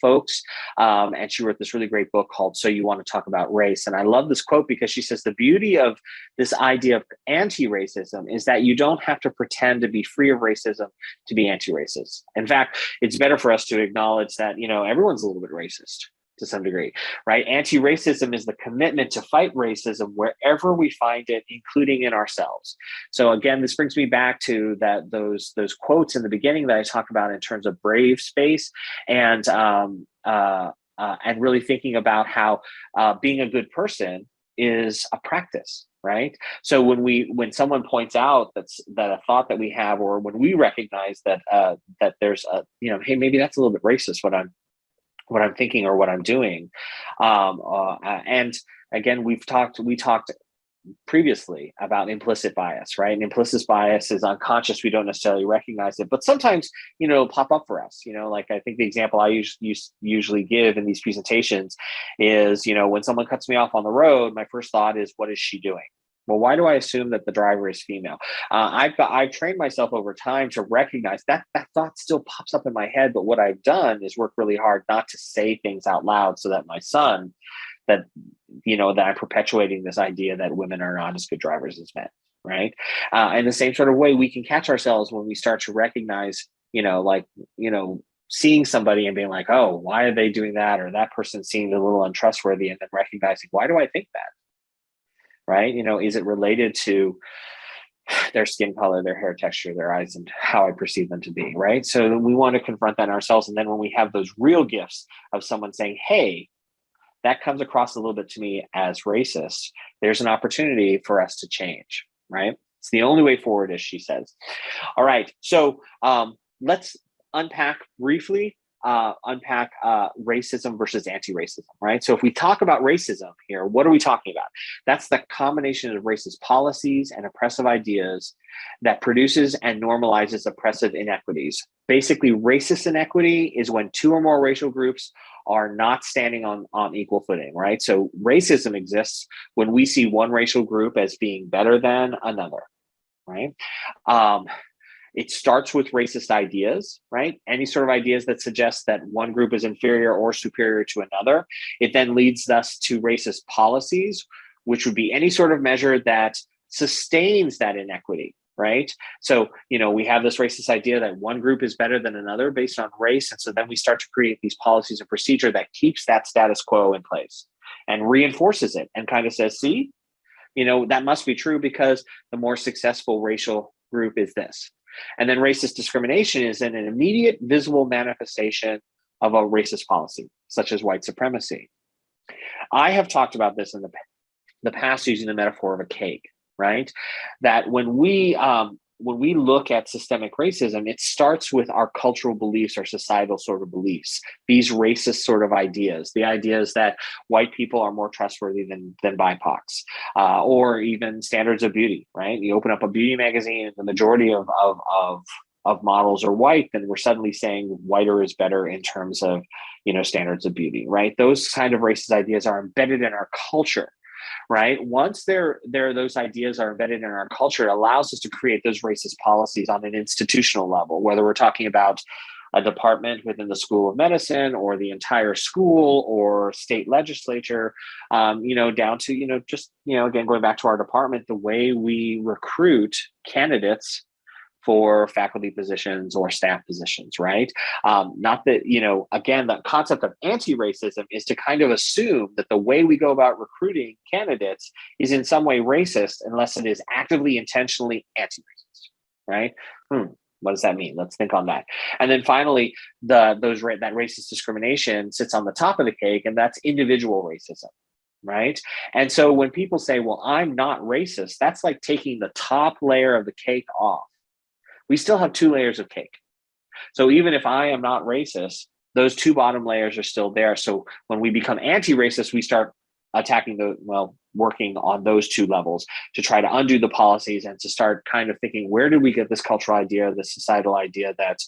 Speaker 2: folks. And she wrote this really great book called So You Want to Talk About Race. And I love this quote because she says, the beauty of this idea of anti-racism is that you don't have to pretend to be free of racism to be anti-racist. In fact, it's better for us to acknowledge that, everyone's a little bit racist to some degree, right? Anti-racism is the commitment to fight racism wherever we find it, including in ourselves. So again, this brings me back to those quotes in the beginning that I talked about in terms of brave space, and really thinking about how being a good person is a practice, right? So when someone points out that a thought that we have, or when we recognize that there's a, hey, maybe that's a little bit racist, what I'm thinking or what I'm doing. And again, we talked previously about implicit bias, right? And implicit bias is unconscious. We don't necessarily recognize it, but sometimes, it'll pop up for us, like I think the example I usually give in these presentations is, when someone cuts me off on the road, my first thought is, what is she doing? Well, why do I assume that the driver is female? I've trained myself over time to recognize that thought still pops up in my head. But what I've done is work really hard not to say things out loud, so that my son, that I'm perpetuating this idea that women are not as good drivers as men, right? In the same sort of way, we can catch ourselves when we start to recognize, seeing somebody and being like, oh, why are they doing that? Or that person seemed a little untrustworthy, and then recognizing, why do I think that? Right? Is it related to their skin color, their hair texture, their eyes, and how I perceive them to be, right? So we want to confront that in ourselves. And then when we have those real gifts of someone saying, hey, that comes across a little bit to me as racist, there's an opportunity for us to change, right? It's the only way forward, as she says. All right. So let's unpack briefly racism versus anti-racism, right? So if we talk about racism here, what are we talking about? That's the combination of racist policies and oppressive ideas that produces and normalizes oppressive inequities. Basically, racist inequity is when two or more racial groups are not standing on equal footing, right? So racism exists when we see one racial group as being better than another, right? It starts with racist ideas, right? Any sort of ideas that suggest that one group is inferior or superior to another. It then leads us to racist policies, which would be any sort of measure that sustains that inequity, right? So, we have this racist idea that one group is better than another based on race. And so then we start to create these policies and procedure that keeps that status quo in place and reinforces it and kind of says, see, that must be true because the more successful racial group is this. And then racist discrimination is an immediate visible manifestation of a racist policy, such as white supremacy. I have talked about this in the past using the metaphor of a cake, right? That when we look at systemic racism, it starts with our cultural beliefs, our societal sort of beliefs, these racist sort of ideas, the ideas that white people are more trustworthy than BIPOCs, or even standards of beauty, right? You open up a beauty magazine and the majority of models are white, then we're suddenly saying whiter is better in terms of, standards of beauty, right? Those kind of racist ideas are embedded in our culture. Right. Once those ideas are embedded in our culture, it allows us to create those racist policies on an institutional level, whether we're talking about a department within the School of Medicine or the entire school or state legislature, down to, again, going back to our department, the way we recruit candidates for faculty positions or staff positions, right? Not that, again, the concept of anti-racism is to kind of assume that the way we go about recruiting candidates is in some way racist unless it is actively, intentionally anti-racist, right? What does that mean? Let's think on that. And then finally, that racist discrimination sits on the top of the cake, and that's individual racism. Right. And so when people say, well, I'm not racist, that's like taking the top layer of the cake off. We still have two layers of cake. So even if I am not racist, those two bottom layers are still there. So when we become anti-racist, we start working on those two levels to try to undo the policies and to start kind of thinking, where did we get this cultural idea, this societal idea that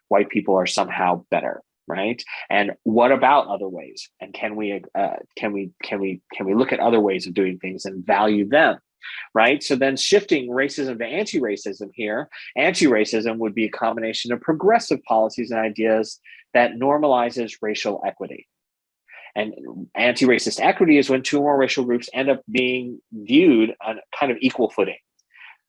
Speaker 2: white people are somehow better, right? And what about other ways? And can we look at other ways of doing things and value them? Right. So then shifting racism to anti-racism here, anti-racism would be a combination of progressive policies and ideas that normalizes racial equity. And anti-racist equity is when two or more racial groups end up being viewed on kind of equal footing.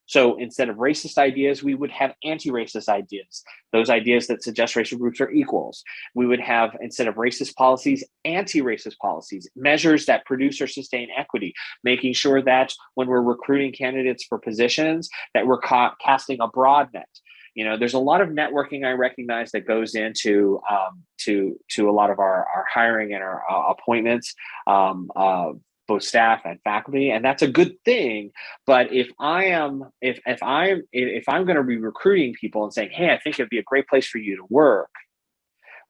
Speaker 2: So instead of racist ideas, we would have anti-racist ideas, those ideas that suggest racial groups are equals. We would have, instead of racist policies, anti-racist policies, measures that produce or sustain equity, making sure that when we're recruiting candidates for positions, that we're casting a broad net. You know, there's a lot of networking I recognize that goes into to a lot of our hiring and our appointments, both staff and faculty, and that's a good thing. But if I'm going to be recruiting people and saying, hey, I think it'd be a great place for you to work,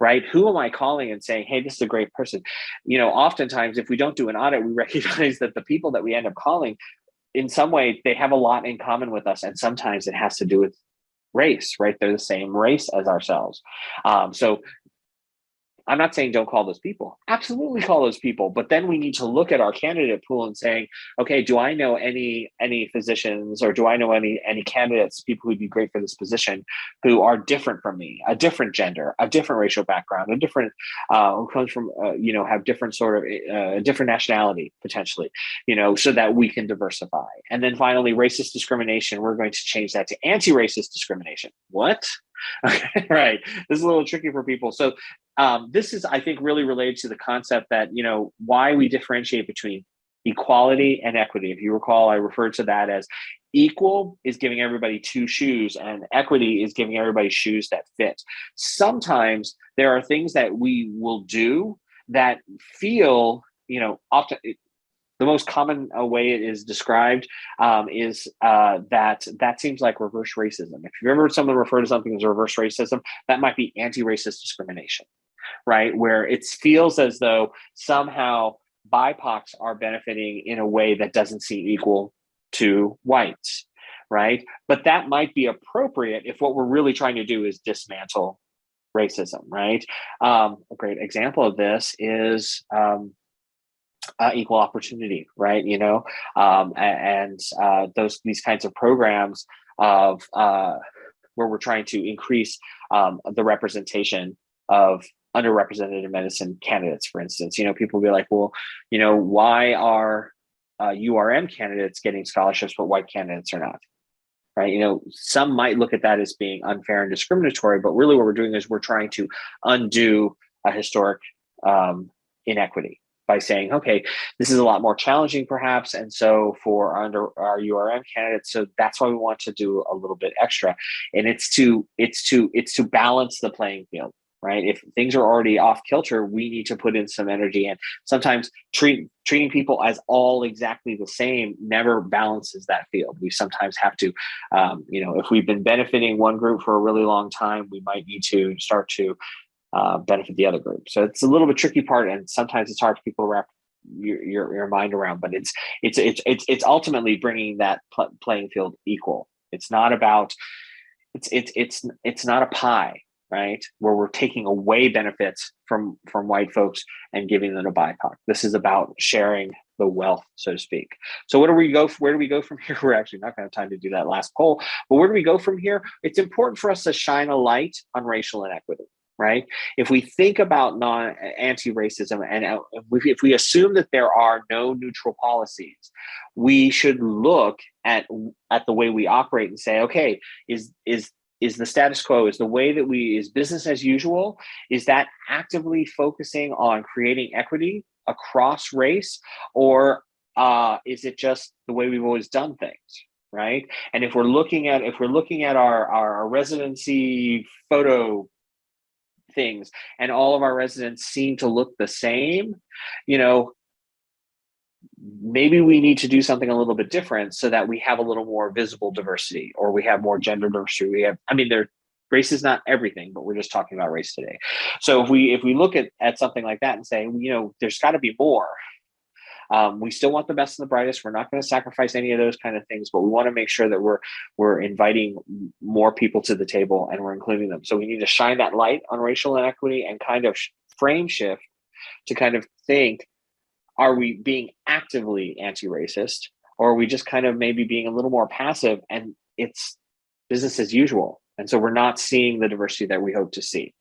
Speaker 2: right? Who am I calling and saying, hey, this is a great person? You know, oftentimes if we don't do an audit, we recognize that the people that we end up calling, in some way, they have a lot in common with us, and sometimes it has to do with race, right? They're the same race as ourselves. So I'm not saying don't call those people. Absolutely call those people. But then we need to look at our candidate pool and saying, okay, do I know any physicians, or do I know any candidates, people who'd be great for this position, who are different from me, a different gender, a different racial background, a different, who comes from, have different sort of, different nationality potentially, so that we can diversify. And then finally, racist discrimination, we're going to change that to anti-racist discrimination. What? Okay, right. This is a little tricky for people. So this is, I think, really related to the concept that, why we differentiate between equality and equity. If you recall, I referred to that as equal is giving everybody two shoes, and equity is giving everybody shoes that fit. Sometimes there are things that we will do that feel, often. The most common way it is described is that seems like reverse racism. If you've ever heard someone refer to something as reverse racism, that might be anti-racist discrimination, right? Where it feels as though somehow BIPOCs are benefiting in a way that doesn't seem equal to whites, right? But that might be appropriate if what we're really trying to do is dismantle racism, right? A great example of this is equal opportunity, right? These kinds of programs of where we're trying to increase the representation of underrepresented in medicine candidates, for instance. People will be like, well, why are URM candidates getting scholarships but white candidates are not? Right? Some might look at that as being unfair and discriminatory, but really what we're doing is we're trying to undo a historic inequity by saying, okay, this is a lot more challenging perhaps. And so for our URM candidates, so that's why we want to do a little bit extra. And it's to balance the playing field, right? If things are already off kilter, we need to put in some energy. And sometimes treating people as all exactly the same never balances that field. We sometimes have to, if we've been benefiting one group for a really long time, we might need to start to benefit the other group. So it's a little bit tricky part, and sometimes it's hard for people to wrap your mind around. But it's ultimately bringing that playing field equal. It's not about it's not a pie, right? Where we're taking away benefits from white folks and giving them to BIPOC. This is about sharing the wealth, so to speak. So where do we go from here? We're actually not going to have time to do that last poll, but where do we go from here? It's important for us to shine a light on racial inequity. Right? If we think about anti-racism, and if we assume that there are no neutral policies, we should look at the way we operate and say, okay, is the status quo, is the way that is business as usual, is that actively focusing on creating equity across race, or is it just the way we've always done things? Right? And if we're looking at our residency photo things and all of our residents seem to look the same, maybe we need to do something a little bit different so that we have a little more visible diversity, or we have more gender diversity. Race is not everything, but we're just talking about race today. So if we look at something like that and say, there's got to be more, We still want the best and the brightest. We're not going to sacrifice any of those kind of things, but we want to make sure that we're inviting more people to the table and we're including them. So we need to shine that light on racial inequity and kind of frame shift to kind of think, are we being actively anti-racist, or are we just kind of maybe being a little more passive and it's business as usual? And so we're not seeing the diversity that we hope to see.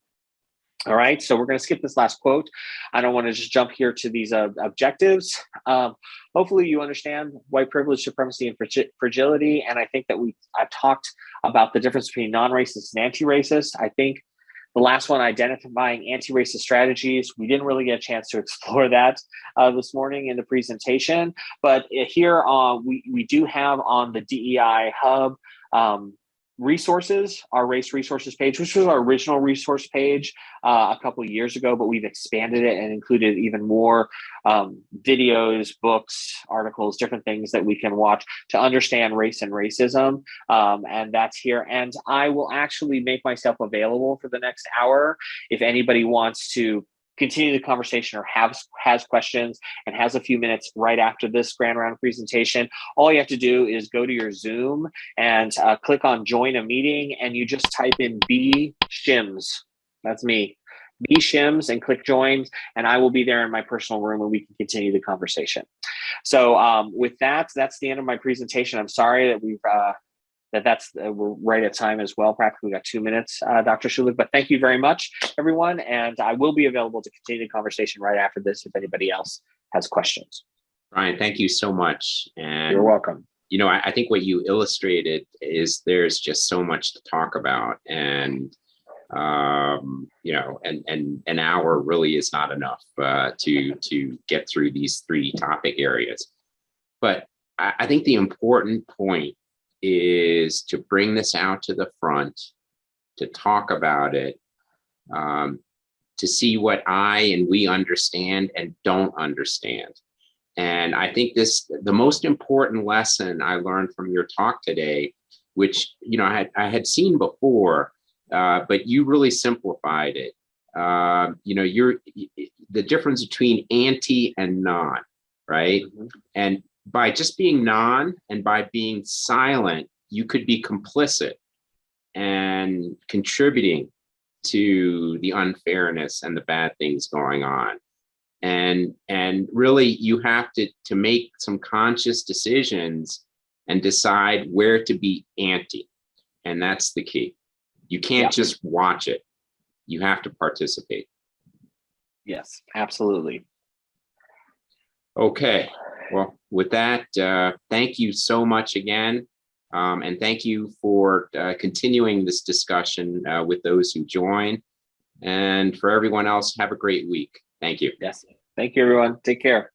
Speaker 2: All right, so we're going to skip this last quote. I don't want to just jump here to these objectives. Hopefully you understand white privilege, supremacy, and fragility. And I think that I've talked about the difference between non-racist and anti-racist. I think the last one, identifying anti-racist strategies, we didn't really get a chance to explore that this morning in the presentation. But here we do have on the DEI Hub resources, our race resources page, which was our original resource page a couple of years ago, but we've expanded it and included even more videos, books, articles, different things that we can watch to understand race and racism. And that's here. And I will actually make myself available for the next hour if anybody wants to continue the conversation or has questions and has a few minutes right after this grand round presentation. All you have to do is go to your Zoom and click on join a meeting, and you just type in B Shims. That's me, B Shims, and click join, and I will be there in my personal room and we can continue the conversation. So with that, that's the end of my presentation. I'm sorry that we're right at time as well. Practically got 2 minutes, Dr. Schulich, but thank you very much, everyone. And I will be available to continue the conversation right after this if anybody else has questions.
Speaker 1: Brian, thank you so much. And
Speaker 2: you're welcome.
Speaker 1: You know, I think what you illustrated is there's just so much to talk about, and you know, and an hour really is not enough to get through these three topic areas. But I think the important point is to bring this out to the front, to talk about it, to see what I and we understand and don't understand. And I think the most important lesson I learned from your talk today, which, you know, I had seen before, but you really simplified it. You know, the difference between anti and non, right? Mm-hmm. And by just being non and by being silent, you could be complicit and contributing to the unfairness and the bad things going on. And really, you have to make some conscious decisions and decide where to be anti. And that's the key. You can't just watch it. You have to participate.
Speaker 2: Yes, absolutely.
Speaker 1: Okay. Well, with that, thank you so much again. And thank you for continuing this discussion with those who join. And for everyone else, have a great week. Thank you.
Speaker 2: Yes. Thank you, everyone. Take care.